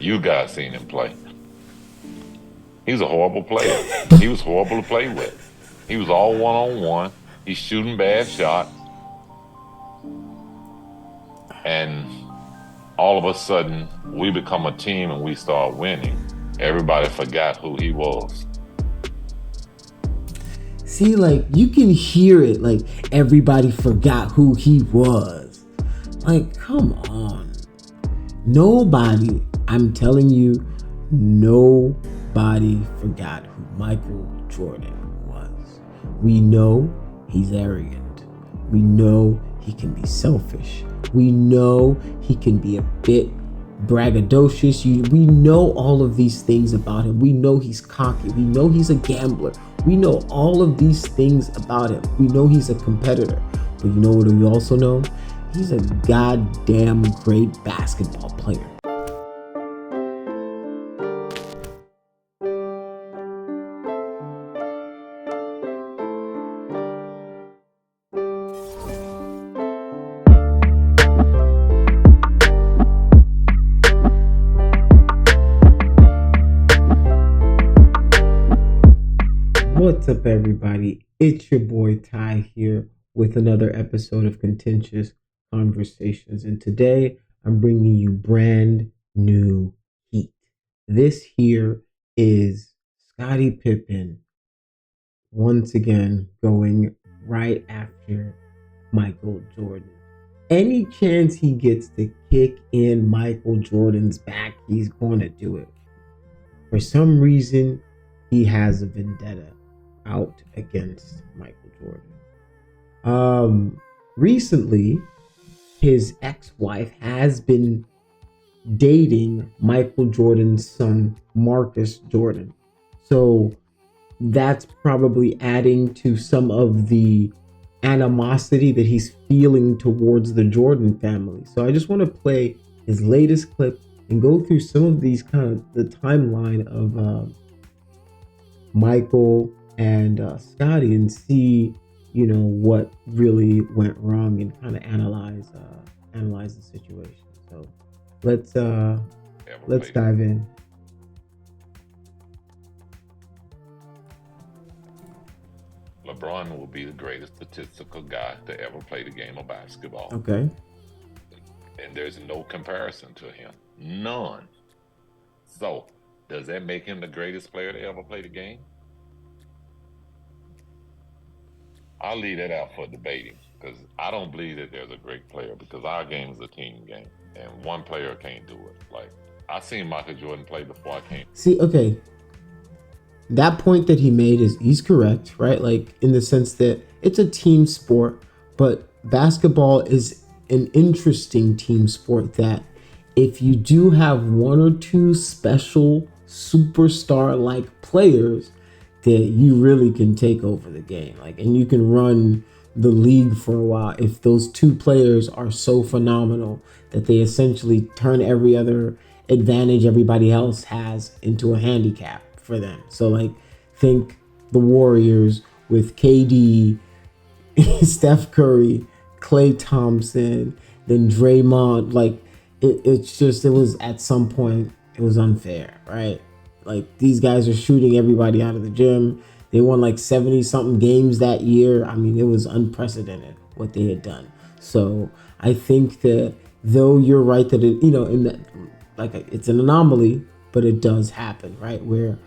You guys seen him play. He's a horrible player. He was horrible to play with. He was all one-on-one. He's shooting bad shots. And all of a sudden, we become a team and we start winning. Everybody forgot who he was. See, like, you can hear it. Like, everybody forgot who he was. Like, come on. Nobody, I'm telling you, nobody forgot who Michael Jordan was. We know he's arrogant. We know he can be selfish. We know he can be a bit braggadocious. We know all of these things about him. We know he's cocky. We know he's a gambler. We know all of these things about him. We know he's a competitor. But you know what we also know? He's a goddamn great basketball player. What's up, everybody? It's your boy Ty here with another episode of Contentious Conversations. And today I'm bringing you brand new heat. This here is Scottie Pippen once again going right after Michael Jordan. Any chance he gets to kick in Michael Jordan's back, he's going to do it. For some reason, he has a vendetta out against Michael Jordan. Recently, his ex-wife has been dating Michael Jordan's son, Marcus Jordan. So that's probably adding to some of the animosity that he's feeling towards the Jordan family. So I just want to play his latest clip and go through some of these kind of the timeline of Michael and Scottie and see, you know, what really went wrong and kind of analyze the situation. So let's dive in. LeBron will be the greatest statistical guy to ever play the game of basketball. Okay. And there's no comparison to him. None. So, does that make him the greatest player to ever play the game? I'll leave that out for debating because I don't believe that there's a great player because our game is a team game and one player can't do it. Like, I seen Michael Jordan play before I came. See, okay. That point that he made he's correct, right? Like, in the sense that it's a team sport, but basketball is an interesting team sport that if you do have one or two special superstar-like players, that you really can take over the game. Like, and you can run the league for a while if those two players are so phenomenal that they essentially turn every other advantage everybody else has into a handicap for them. So, like, think the Warriors with KD, Steph Curry, Klay Thompson, then Draymond. Like, it was at some point, it was unfair, right? Like, these guys are shooting everybody out of the gym. They won like 70 something games that year. I mean, it was unprecedented what they had done. So I think that though you're right that it, you know, in that, like, it's an anomaly, but it does happen, right? Where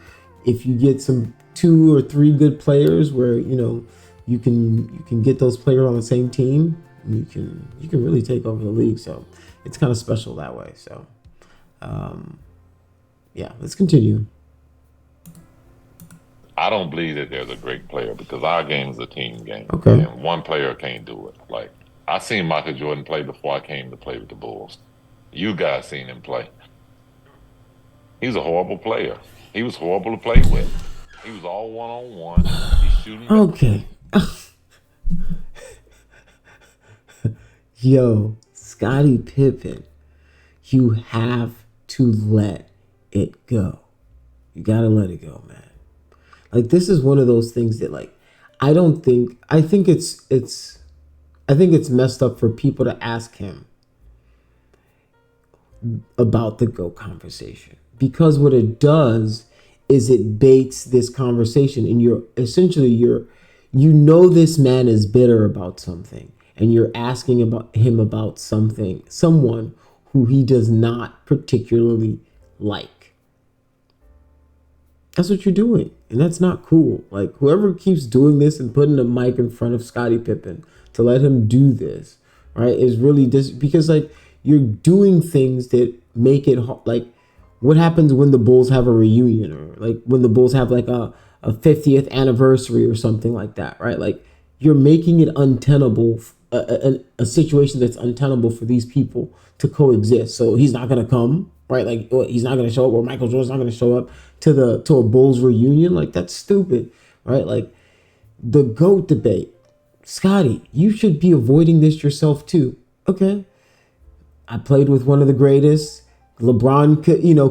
if you get some 2 or 3 good players where, you know, you can get those players on the same team, you can really take over the league. So it's kind of special that way. So yeah, let's continue. I don't believe that there's a great player because our game is a team game. Okay. And one player can't do it. Like, I seen Michael Jordan play before I came to play with the Bulls. You guys seen him play. He's a horrible player. He was horrible to play with. He was all one-on-one. He's shooting. Okay. Yo, Scottie Pippen, you have to let it go. You gotta let it go, man. Like, this is one of those things that, like, I think it's messed up for people to ask him, about the GOAT conversation, because what it does is it baits this conversation, and you know this man is bitter about something, and you're asking about him about someone who he does not particularly like. That's what you're doing, and that's not cool. Like, whoever keeps doing this and putting a mic in front of Scottie Pippen to let him do this, right, is really because like you're doing things that make it like what happens when the Bulls have a reunion, or like when the Bulls have like a 50th anniversary or something like that, right? Like, you're making it untenable, a situation that's untenable for these people to coexist. So he's not gonna come, right? Like, he's not gonna show up, or Michael Jordan's not gonna show up to a Bulls reunion. Like, that's stupid, right? Like, the GOAT debate. Scottie, you should be avoiding this yourself too. Okay, I played with one of the greatest. LeBron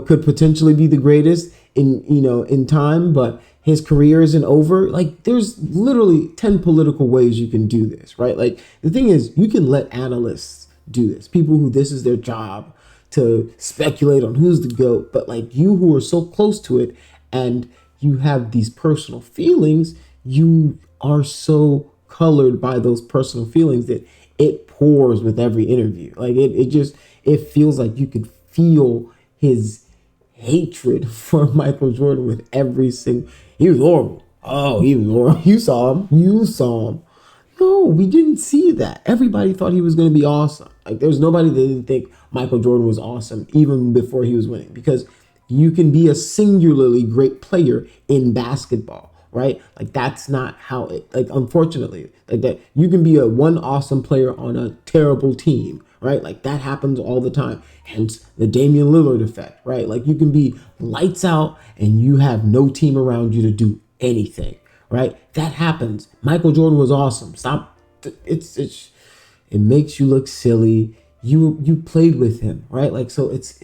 could potentially be the greatest in time, but his career isn't over. Like, there's literally 10 political ways you can do this, right? Like, the thing is, you can let analysts do this, people who this is their job to speculate on who's the GOAT, but like, you who are so close to it and you have these personal feelings, you are so colored by those personal feelings that it pours with every interview. Like, it feels like you could feel his hatred for Michael Jordan with every single. He was horrible. Oh, he was horrible. You saw him. You saw him. No, we didn't see that. Everybody thought he was going to be awesome. Like, there's nobody that didn't think Michael Jordan was awesome even before he was winning, because you can be a singularly great player in basketball, right? Like, that's not how it, like, unfortunately, like, that you can be a one awesome player on a terrible team, right? Like, that happens all the time. Hence the Damian Lillard effect, right? Like, you can be lights out and you have no team around you to do anything, right? That happens. Michael Jordan was awesome. Stop. It makes you look silly. You played with him, right? Like, so it's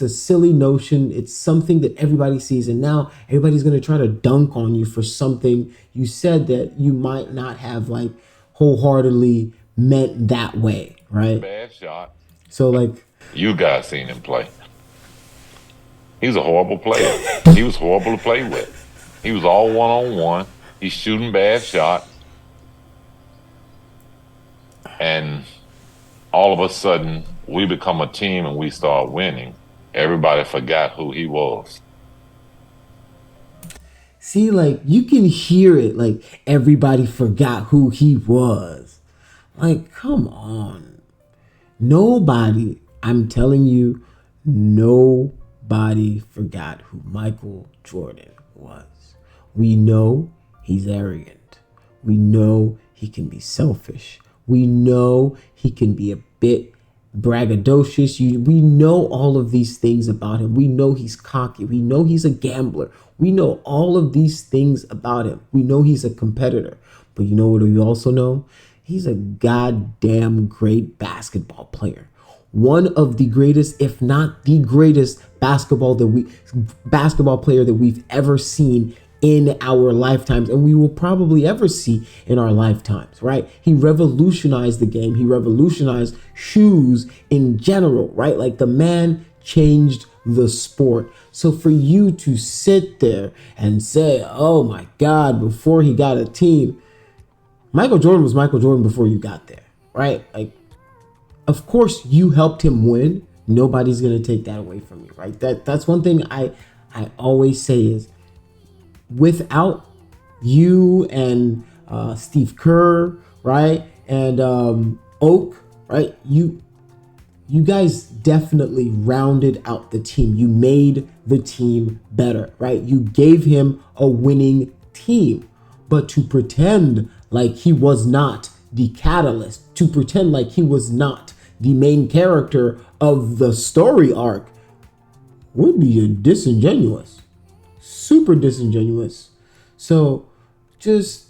a silly notion. It's something that everybody sees, and now everybody's gonna try to dunk on you for something you said that you might not have like wholeheartedly meant that way, right? Bad shot. So like, You guys seen him play. He's a horrible player. He was horrible to play with. He was all one-on-one. He's shooting bad shots. And all of a sudden, we become a team and we start winning. Everybody forgot who he was. see, like, you can hear it. Like, everybody forgot who he was. Like, come on. Nobody, I'm telling you, nobody forgot who Michael Jordan was. We know he's arrogant. We know he can be selfish. We know he can be a bit braggadocious. We know all of these things about him. We know he's cocky. We know he's a gambler. We know all of these things about him. We know he's a competitor. But you know what we also know? He's a goddamn great basketball player. One of the greatest, if not the greatest basketball player that we've ever seen in our lifetimes, and we will probably ever see in our lifetimes, right? He revolutionized the game. He revolutionized shoes in general, right? Like, the man changed the sport. So for you to sit there and say, oh my God, before he got a team, Michael Jordan was Michael Jordan before you got there, right? Like, of course you helped him win. Nobody's gonna take that away from you, right? That's one thing I always say is, without you and Steve Kerr, right, and Oak, right, you guys definitely rounded out the team. You made the team better, right? You gave him a winning team. But to pretend like he was not the catalyst, to pretend like he was not the main character of the story arc, would be disingenuous. Super disingenuous. So just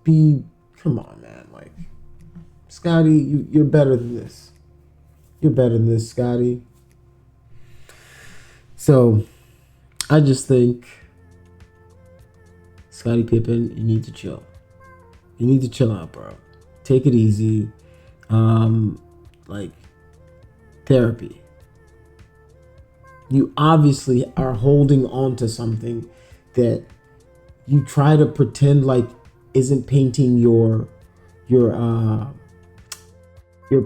be, come on, man. Like, Scottie, you're better than this. You're better than this, Scottie. So I just think, Scottie Pippen, you need to chill. You need to chill out, bro. Take it easy. Like, therapy. You obviously are holding on to something that you try to pretend like isn't painting your you're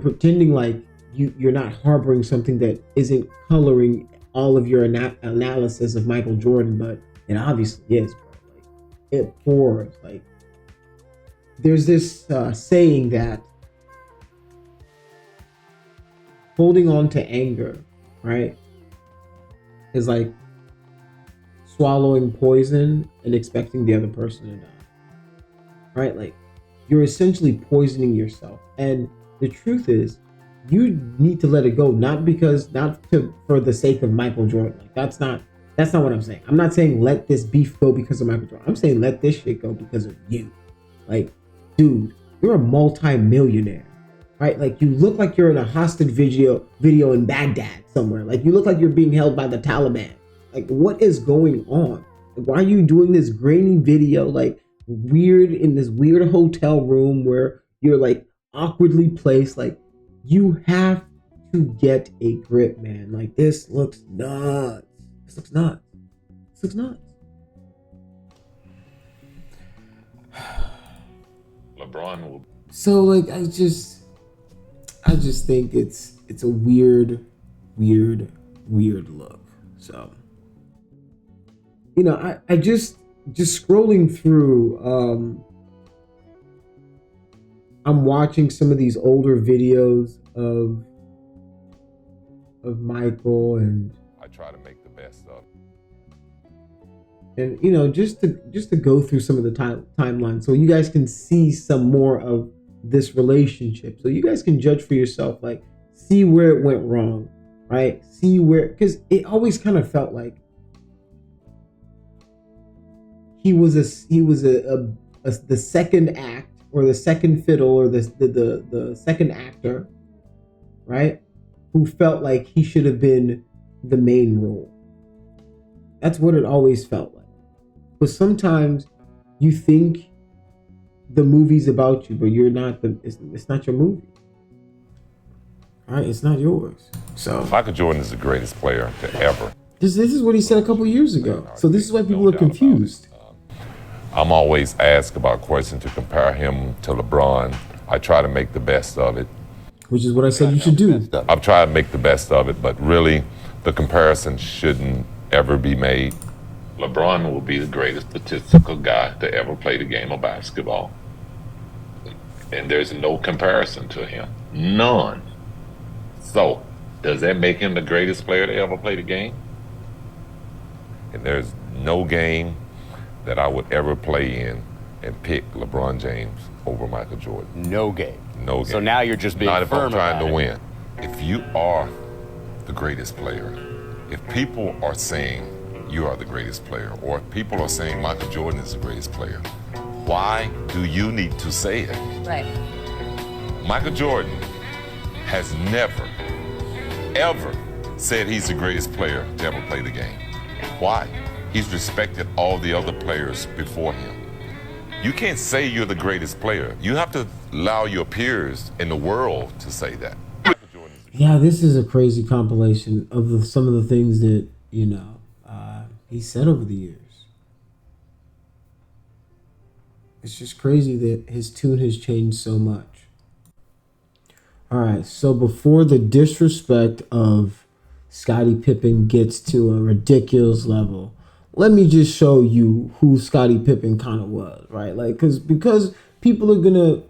pretending like you're not harboring something that isn't coloring all of your analysis of Michael Jordan, but it obviously is, bro. Like, it pours. Like, there's this saying that holding on to anger, right, is like swallowing poison and expecting the other person to die, right? Like, you're essentially poisoning yourself. And the truth is, you need to let it go, not for the sake of Michael Jordan. Like, that's not what I'm saying. I'm not saying let this beef go because of Michael Jordan. I'm saying let this shit go because of you. Like, dude, you're a multi-millionaire, right? Like, you look like you're in a hostage video in Baghdad somewhere. Like, you look like you're being held by the Taliban. Like, what is going on? Like, why are you doing this grainy video, like, weird in this weird hotel room where you're like awkwardly placed? Like, you have to get a grip, man. Like, this looks nuts. This looks nuts. This looks nuts. LeBron will. So, like, I just think it's a weird look. So, you know, I just scrolling through, I'm watching some of these older videos of Michael, and I try to make the best of it. And you know, just to go through some of the timeline, so you guys can see some more of this relationship, so you guys can judge for yourself, like, see where it went wrong, right? See where, because it always kind of felt like he was the second act, or the second fiddle, or the second actor, right? Who felt like he should have been the main role. That's what it always felt like. But sometimes you think the movie's about you, but you're not it's not your movie. All right, it's not yours. So Michael Jordan is the greatest player to ever. This is what he said a couple years ago. So this is why people are confused. I'm always asked about questions to compare him to LeBron. I try to make the best of it. Which is what I said you should do. I've tried to make the best of it, but really, the comparison shouldn't ever be made. LeBron will be the greatest statistical guy to ever play the game of basketball. And there's no comparison to him. None. So, does that make him the greatest player to ever play the game? And there's no game that I would ever play in and pick LeBron James over Michael Jordan. No game. No game. So now you're just being Not if firm I'm trying about to it. win. If you are the greatest player, if people are saying you are the greatest player, or if people are saying Michael Jordan is the greatest player, why do you need to say it? Right. Michael Jordan has never, ever said he's the greatest player to ever play the game. Why? He's respected all the other players before him. You can't say you're the greatest player. You have to allow your peers in the world to say that. Yeah, this is a crazy compilation of some of the things that, you know, he said over the years. It's just crazy that his tune has changed so much. All right, so before the disrespect of Scottie Pippen gets to a ridiculous level, let me just show you who Scottie Pippen kind of was, right? Like, because people are gonna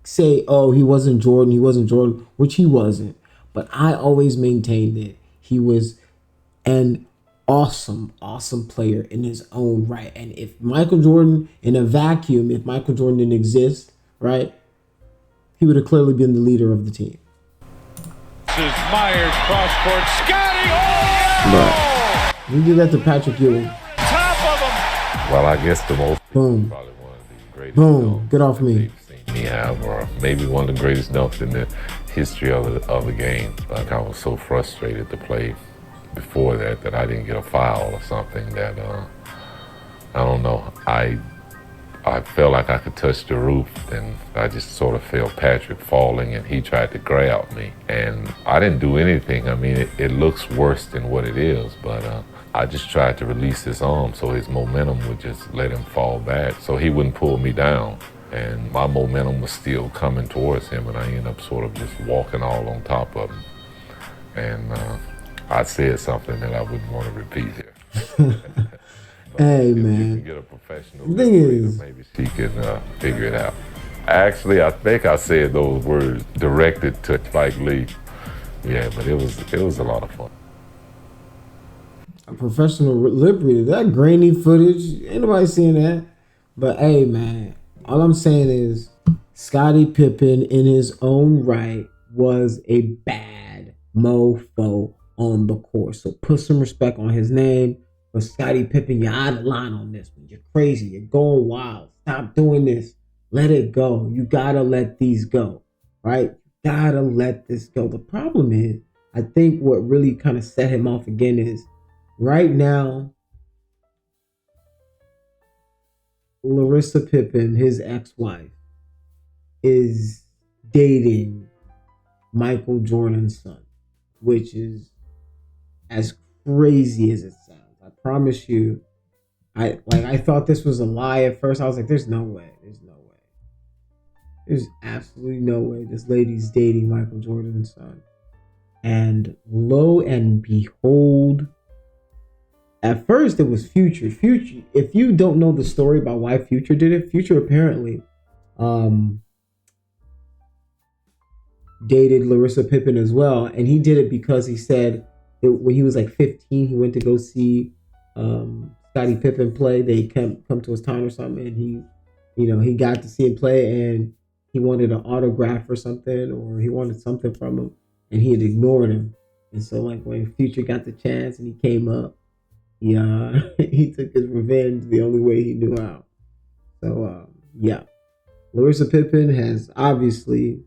say, oh, he wasn't Jordan, which he wasn't. But I always maintained that he was an awesome player in his own right. And if Michael Jordan, in a vacuum, if Michael Jordan didn't exist, right, he would have clearly been the leader of the team. This is Myers, cross court, Scottie, oh! But we did that to Patrick Ewing. Top of him! Well, I guess the most Boom. probably one of the greatest Boom. dunks Get off me. they've seen me have, or maybe one of the greatest dunks in the history of the game. Like, I was so frustrated to play before that I didn't get a foul or something that I don't know. I I felt like I could touch the roof, and I just sort of felt Patrick falling, and he tried to grab me. And I didn't do anything. I mean, it looks worse than what it is, but I just tried to release his arm so his momentum would just let him fall back so he wouldn't pull me down. And my momentum was still coming towards him, and I ended up sort of just walking all on top of him. And I said something that I wouldn't want to repeat here. Hey, If you man. can get a professional The thing liberator, is- maybe she can figure it out. Actually, I think I said those words directed to Spike Lee. Yeah, but it was a lot of fun. A professional liberator. That grainy footage, ain't nobody seeing that. But hey, man, all I'm saying is Scottie Pippen in his own right was a bad mofo on the court. So put some respect on his name. But Scottie Pippen, you're out of line on this one. You're crazy. You're going wild. Stop doing this. Let it go. You gotta let these go. Right? You gotta let this go. The problem is, I think what really kind of set him off again is right now, Larsa Pippen, his ex-wife, is dating Michael Jordan's son, which is as crazy as it sounds. I promise you, I thought this was a lie at first. I was like, there's no way. There's no way. There's absolutely no way this lady's dating Michael Jordan's son. And lo and behold, at first it was Future. Future, if you don't know the story about why Future did it, Future apparently dated Larsa Pippen as well, and he did it because he said that when he was like 15, he went to go see Scottie Pippen play. They come to his town or something, and he got to see him play, and he wanted an autograph or something, or he wanted something from him, and he had ignored him. And so, like, when Future got the chance and he came up, he took his revenge the only way he knew how. So, Larsa Pippen has obviously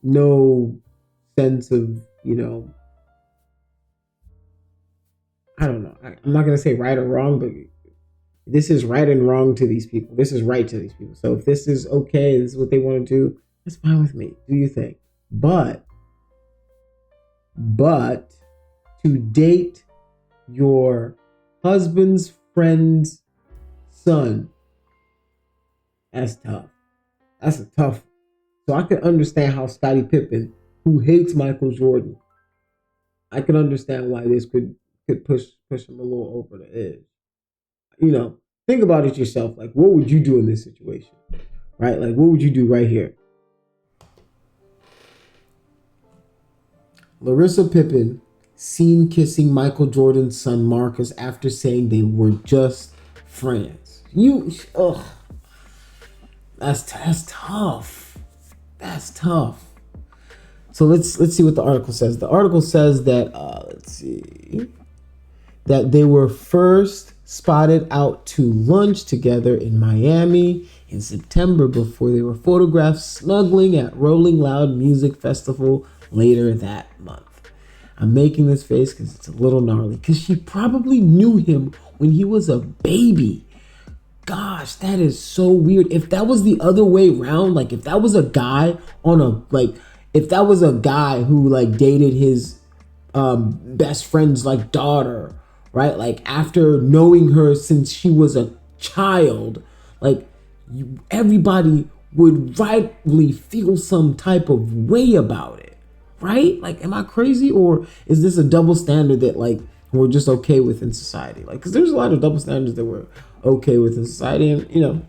no sense of, I don't know. I'm not going to say right or wrong, but this is right and wrong to these people. This is right to these people. So if this is okay, this is what they want to do, that's fine with me. Do you think? But to date your husband's friend's son, that's tough. That's a tough. So I can understand how Scottie Pippen, who hates Michael Jordan, I can understand why this could push him a little over the edge. Think about it yourself. Like, what would you do in this situation? Right? Like, what would you do right here? Larsa Pippen seen kissing Michael Jordan's son Marcus after saying they were just friends. That's tough. That's tough. So let's see what the article says. The article says that that they were first spotted out to lunch together in Miami in September before they were photographed snuggling at Rolling Loud Music Festival later that month. I'm making this face because it's a little gnarly, because she probably knew him when he was a baby. Gosh, that is so weird. If that was the other way around, like if that was a guy if that was a guy who like dated his best friend's like daughter, right? Like after knowing her since she was a child, like everybody would rightly feel some type of way about it, right? Like, am I crazy, or is this a double standard that like we're just okay with in society? Like, because there's a lot of double standards that we're okay with in society, and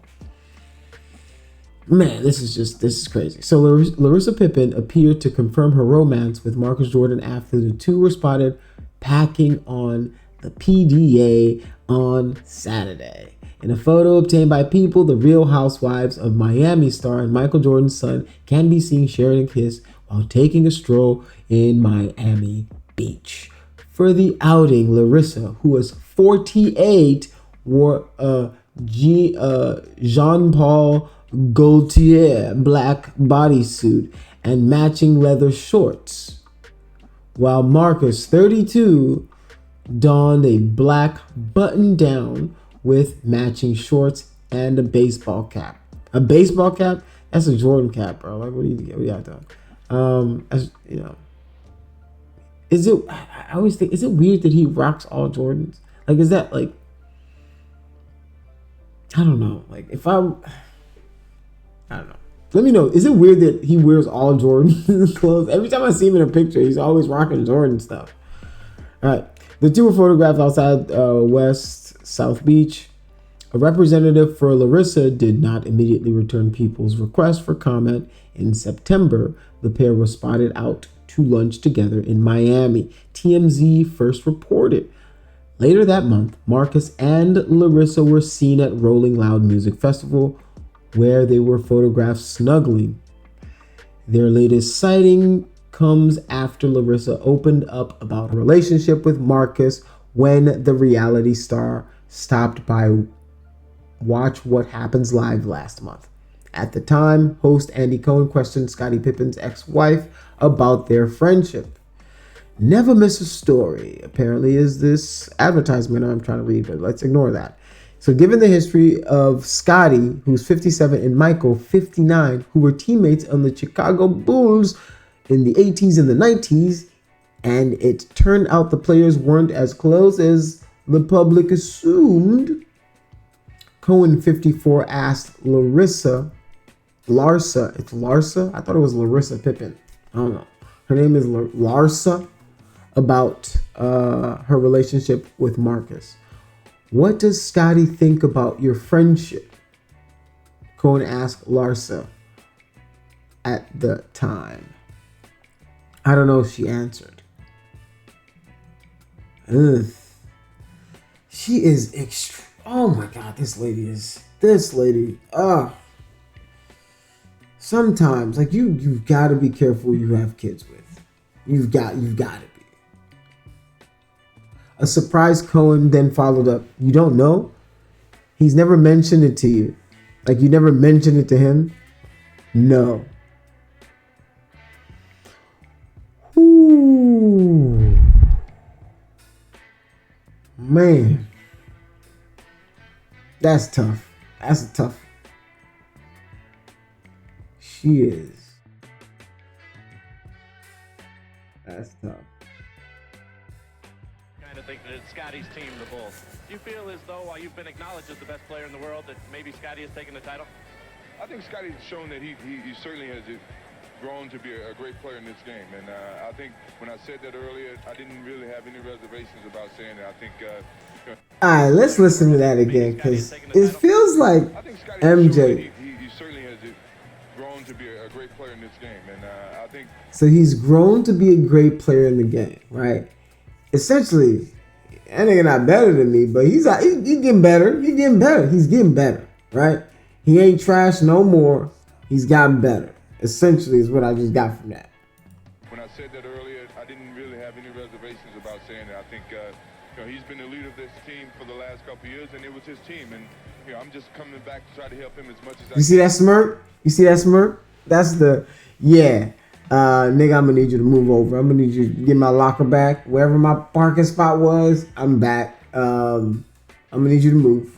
man, this is crazy. So Larsa Pippen appeared to confirm her romance with Marcus Jordan after the two were spotted packing on the PDA on Saturday. In a photo obtained by People, the Real Housewives of Miami star and Michael Jordan's son can be seen sharing a kiss while taking a stroll in Miami Beach. For the outing, Larsa, who was 48, wore a Jean-Paul Gaultier black bodysuit and matching leather shorts, while Marcus, 32, donned a black button-down with matching shorts and a baseball cap. A baseball cap? That's a Jordan cap, bro. Like, what do you got done? As you know, I always think, is it weird that he rocks all Jordans? Like, is that like, I don't know. Like, I don't know. Let me know. Is it weird that he wears all Jordan clothes? Every time I see him in a picture, he's always rocking Jordan stuff. All right. The two were photographed outside West South Beach. A representative for Larsa did not immediately return people's request for comment. In September, the pair was spotted out to lunch together in Miami. TMZ first reported. Later that month, Marcus and Larsa were seen at Rolling Loud Music Festival, where they were photographed snuggling. Their latest sighting comes after Larsa opened up about her relationship with Marcus when the reality star stopped by Watch What Happens Live last month. At the time, host Andy Cohen questioned Scottie Pippen's ex-wife about their friendship. Never miss a story, apparently, is this advertisement I'm trying to read, but let's ignore that. So given the history of Scottie, who's 57, and Michael, 59, who were teammates on the Chicago Bulls in the 80s and the 90s, and it turned out the players weren't as close as the public assumed, Cohen, 54, asked Larsa, it's Larsa? I thought it was Larsa Pippen. I don't know. Her name is Larsa, about her relationship with Marcus. What does Scottie think about your friendship? Cohen asked Larsa at the time. I don't know, she answered. Ugh. She is oh my God, this lady. Sometimes, like, you've got to be careful who you have kids with. You've got to be. A surprise Cohen then followed up. You don't know? He's never mentioned it to you. Like, you never mentioned it to him? No. Ooh. Man. That's tough. That's a tough. She is. That's tough. Kind of think that it's Scottie's team, the Bulls. Do you feel as though, while you've been acknowledged as the best player in the world, that maybe Scottie has taken the title? I think Scottie's shown that he certainly has grown to be a great player in this game. And I think when I said that earlier, I didn't really have any reservations about saying that. I think... all right, let's listen to that again, because it feels like MJ. He certainly has grown to be a great player in this game. And I think... So he's grown to be a great player in the game, right? Essentially, that nigga not better than me, but he's getting better. He's getting better, right? He ain't trash no more. He's gotten better. Essentially is what I just got from that. When I said that earlier, I didn't really have any reservations about saying that. I think he's been the leader of this team for the last couple of years, and it was his team. And I'm just coming back to try to help him as much as I can. You see that smirk? That's the, yeah. Nigga, I'm gonna need you to move over. I'm gonna need you to get my locker back. Wherever my parking spot was, I'm back. I'm gonna need you to move.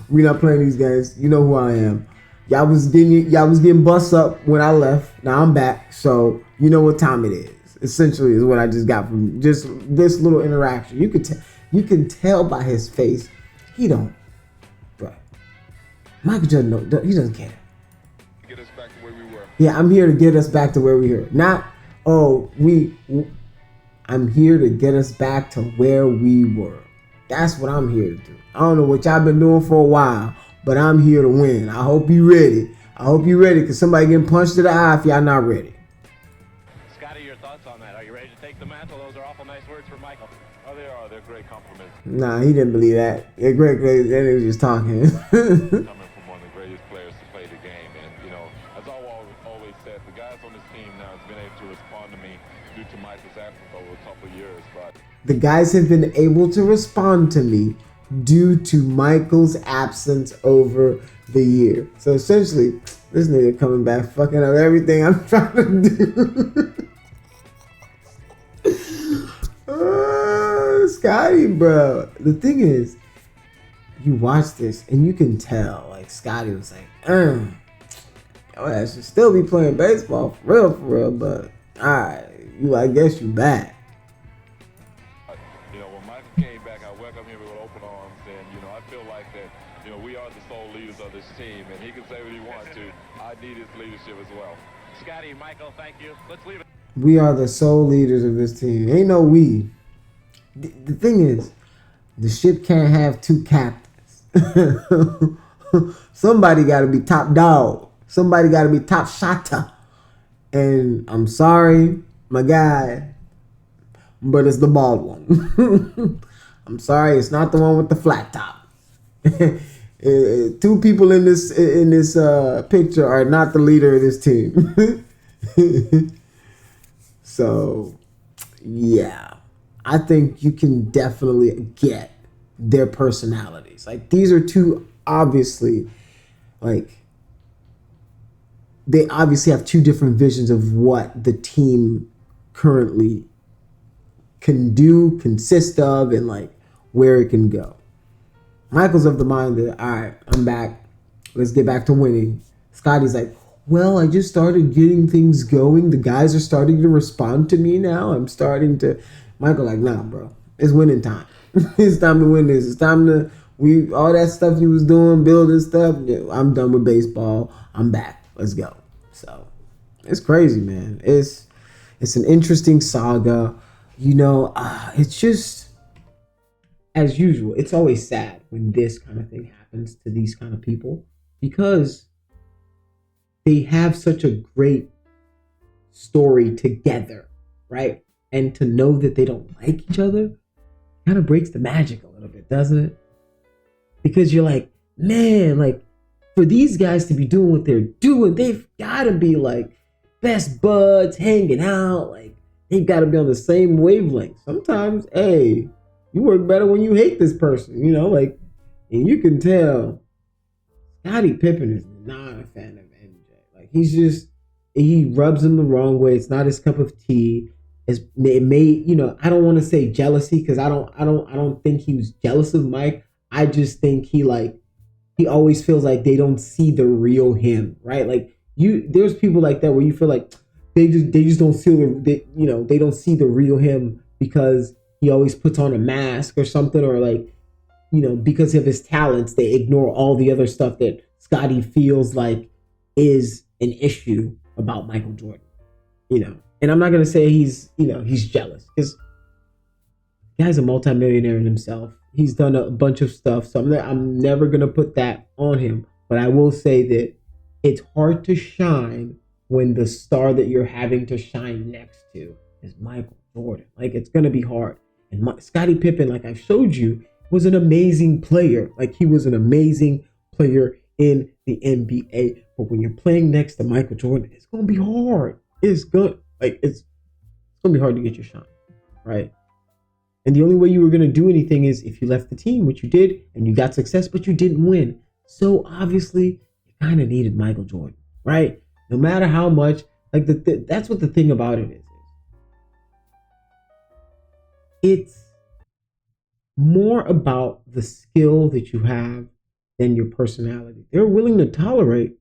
We're not playing these games. You know who I am. Y'all was getting bust up when I left. Now I'm back. So you know what time it is. Essentially is what I just got from just this little interaction. You can tell by his face. He don't. Bro. Michael Jordan, he doesn't care. Get us back to where we were. Yeah, I'm here to get us back to where we were. I'm here to get us back to where we were. That's what I'm here to do. I don't know what y'all been doing for a while, but I'm here to win. I hope you ready. Because somebody getting punched in the eye if y'all not ready. Scottie, your thoughts on that? Are you ready to take the mantle? Those are awful nice words for Michael. Oh, they are. They're great compliments. Nah, he didn't believe that. They're great. That nigga was just talking. Coming from one of the greatest players to play the game. And, as I always said, the guys on this team now have been able to respond to me due to Michael's absence over a couple of years. But the guys have been able to respond to me due to Michael's absence over the year. So essentially, this nigga coming back fucking up everything I'm trying to do. Scottie, bro. The thing is, you watch this and you can tell, like Scottie was like, your ass should still be playing baseball for real, but alright, I guess you back. You know, when Michael came back, I welcomed him with open arms, and you know, I feel like that. You know, we are the sole leaders of this team, and he can say what he wants to. I need his leadership as well. Scottie, Michael, thank you. Let's leave it. We are the sole leaders of this team. Ain't no we. The thing is, the ship can't have two captains. Somebody got to be top dog. Somebody got to be top shotter. And I'm sorry, my guy, but it's the bald one. I'm sorry, it's not the one with the flat top. Two people in this picture are not the leader of this team. So, yeah, I think you can definitely get their personalities. Like, these are two, obviously, like, they obviously have two different visions of what the team currently can do, consist of, and like where it can go. Michael's of the mind that, all right, I'm back. Let's get back to winning. Scottie's like, well, I just started getting things going. The guys are starting to respond to me now. I'm starting to. Michael like, nah, bro. It's winning time. It's time to win this. It's time to all that stuff you was doing, building stuff. I'm done with baseball. I'm back. Let's go. So it's crazy, man. It's an interesting saga. You know, it's just, as usual, it's always sad when this kind of thing happens to these kind of people because they have such a great story together, right? And to know that they don't like each other kind of breaks the magic a little bit, doesn't it? Because you're like, man, like, for these guys to be doing what they're doing, they've got to be like best buds, hanging out. Like, they've got to be on the same wavelength. Sometimes, hey, you work better when you hate this person, you know, like, and you can tell Scottie Pippen is not a fan of MJ. Like, he rubs him the wrong way. It's not his cup of tea. It may, you know, I don't want to say jealousy because I don't think he was jealous of Mike. I just think he always feels like they don't see the real him, right? Like, there's people like that where you feel like they just don't see they don't see the real him because he always puts on a mask or something, or like, you know, because of his talents, they ignore all the other stuff that Scottie feels like is an issue about Michael Jordan, you know. And I'm not gonna say he's jealous because the guy's a multimillionaire in himself. He's done a bunch of stuff, so I'm never gonna put that on him. But I will say that it's hard to shine when the star that you're having to shine next to is Michael Jordan. Like, it's gonna be hard. And Scottie Pippen, like I showed you, was an amazing player. Like, he was an amazing player in the NBA. But when you're playing next to Michael Jordan, it's gonna be hard. It's gonna be hard to get your shine, right? And the only way you were going to do anything is if you left the team, which you did, and you got success, but you didn't win. So obviously, you kind of needed Michael Jordan, right? No matter how much, like that's what the thing about it is. It's more about the skill that you have than your personality. They're willing to tolerate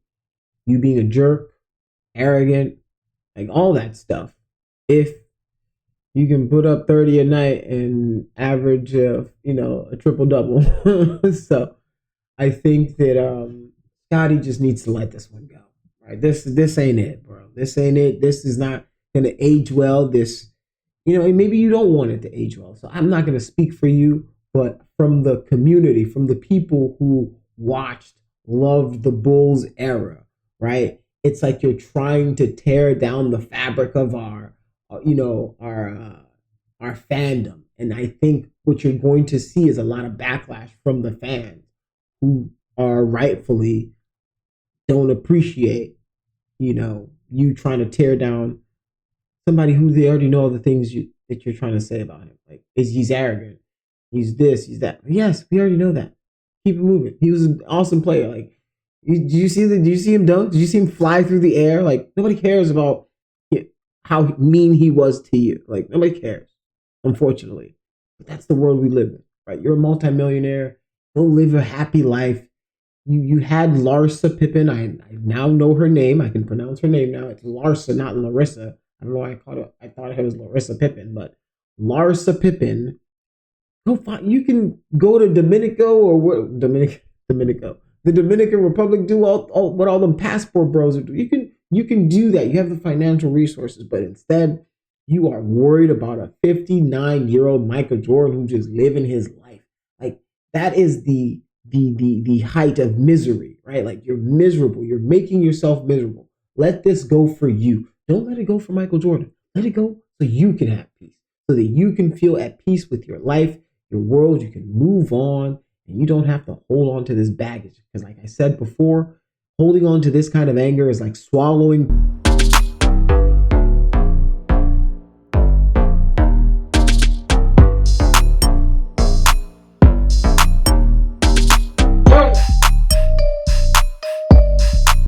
you being a jerk, arrogant, like all that stuff, if you can put up 30 a night and average, a triple double. So I think that Scottie just needs to let this one go. Right? This ain't it, bro. This ain't it. This is not gonna age well. This, maybe you don't want it to age well. So I'm not gonna speak for you, but from the community, from the people who watched, loved the Bulls era, right? It's like you're trying to tear down the fabric of our fandom. And I think what you're going to see is a lot of backlash from the fans who are rightfully don't appreciate, you trying to tear down somebody who they already know all the things that you're trying to say about him. Like, he's arrogant. He's this, he's that. Yes, we already know that. Keep it moving. He was an awesome player. Like, did you see him dunk? Did you see him fly through the air? Like, nobody cares about how mean he was to you. Like, nobody cares, unfortunately. But that's the world we live in, right? You're a multimillionaire. Go live a happy life. You had Larsa Pippen. I now know her name. I can pronounce her name now. It's Larsa, not Larissa. I don't know why I thought it was Larissa Pippen, but Larsa Pippen. Go find. You can go to Dominico or what? Dominico. The Dominican Republic. Do all what all them passport bros do. You can do that. You have the financial resources, but instead you are worried about a 59-year-old Michael Jordan who just living his life. Like that is the height of misery, right? Like you're miserable. You're making yourself miserable. Let this go for you. Don't let it go for Michael Jordan. Let it go so you can have peace, so that you can feel at peace with your life, your world. You can move on, and you don't have to hold on to this baggage. Because, like I said before, holding on to this kind of anger is like swallowing